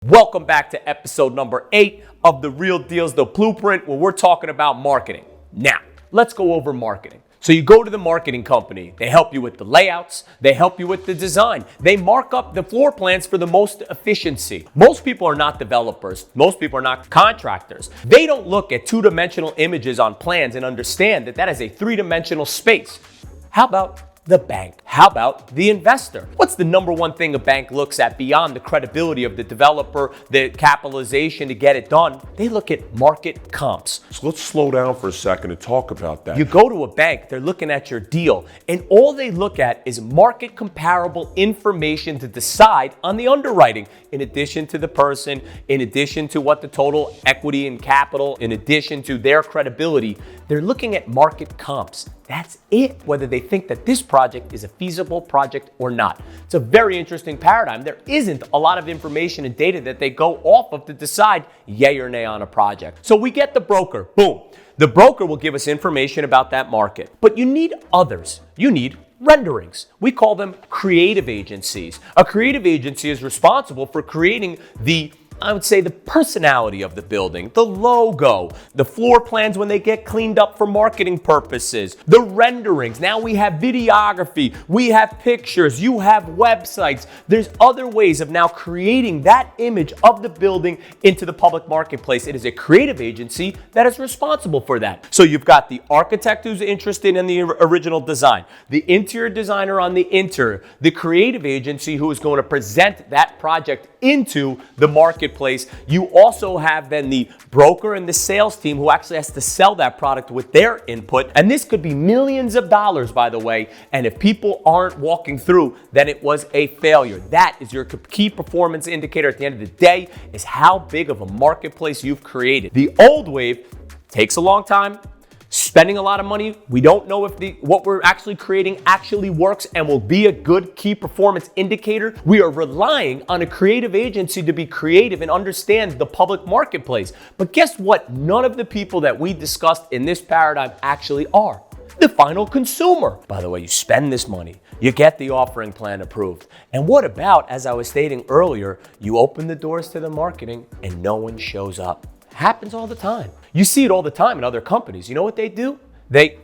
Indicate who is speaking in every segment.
Speaker 1: Welcome back to episode number 8 of The Real Deal's The Blueprint, where we're talking about marketing. Now, let's go over marketing. So you go to the marketing company, they help you with the layouts, they help you with the design, they mark up the floor plans for the most efficiency. Most people are not developers, most people are not contractors. They don't look at two-dimensional images on plans and understand that that is a three-dimensional space. How about the bank? How about the investor? What's the number one thing a bank looks at beyond the credibility of the developer, the capitalization to get it done? They look at market comps.
Speaker 2: So let's slow down for a second and talk about that.
Speaker 1: You go to a bank, they're looking at your deal, and all they look at is market comparable information to decide on the underwriting, in addition to the person, in addition to what the total equity and capital, in addition to their credibility. They're looking at market comps. That's it, whether they think that this project is a feasible project or not. It's a very interesting paradigm. There isn't a lot of information and data that they go off of to decide yay or nay on a project. So we get the broker, boom. The broker will give us information about that market, but you need others. You need renderings. We call them creative agencies. A creative agency is responsible for creating the personality of the building, the logo, the floor plans when they get cleaned up for marketing purposes, the renderings. Now we have videography, we have pictures, you have websites. There's other ways of now creating that image of the building into the public marketplace. It is a creative agency that is responsible for that. So you've got the architect who's interested in the original design, the interior designer on the interior, the creative agency who is going to present that project into the marketplace. You also have then the broker and the sales team who actually has to sell that product with their input. And this could be millions of dollars, by the way. And if people aren't walking through, then it was a failure. That is your key performance indicator at the end of the day, is how big of a marketplace you've created. The old wave takes a long time, spending a lot of money. We don't know if what we're actually creating actually works and will be a good key performance indicator. We are relying on a creative agency to be creative and understand the public marketplace. But guess what? None of the people that we discussed in this paradigm actually are. The final consumer. By the way, you spend this money, you get the offering plan approved. And what about, as I was stating earlier, you open the doors to the marketing and no one shows up? Happens all the time. You see it all the time in other companies. You know what they do? They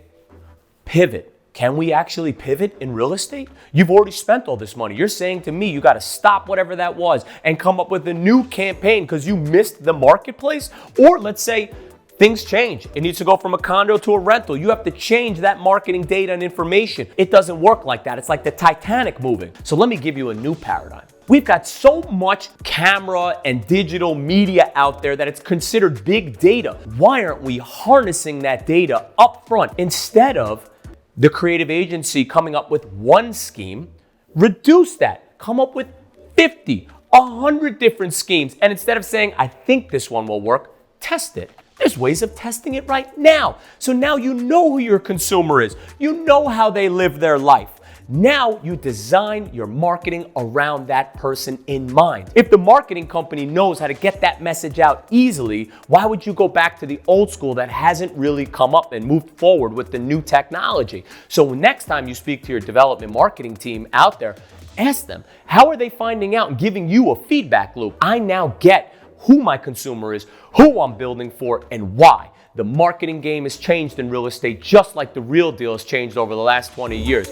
Speaker 1: pivot. Can we actually pivot in real estate? You've already spent all this money. You're saying to me you got to stop whatever that was and come up with a new campaign because you missed the marketplace? Or let's say things change. It needs to go from a condo to a rental. You have to change that marketing data and information. It doesn't work like that. It's like the Titanic moving. So let me give you a new paradigm. We've got so much camera and digital media out there that it's considered big data. Why aren't we harnessing that data up front instead of the creative agency coming up with one scheme? Reduce that. Come up with 50, 100 different schemes. And instead of saying, I think this one will work, test it. There's ways of testing it right now. So now you know who your consumer is. You know how they live their life. Now you design your marketing around that person in mind. If the marketing company knows how to get that message out easily, why would you go back to the old school that hasn't really come up and moved forward with the new technology? So next time you speak to your development marketing team out there, ask them, how are they finding out and giving you a feedback loop? I now get who my consumer is, who I'm building for, and why. The marketing game has changed in real estate just like the real deal has changed over the last 20 years.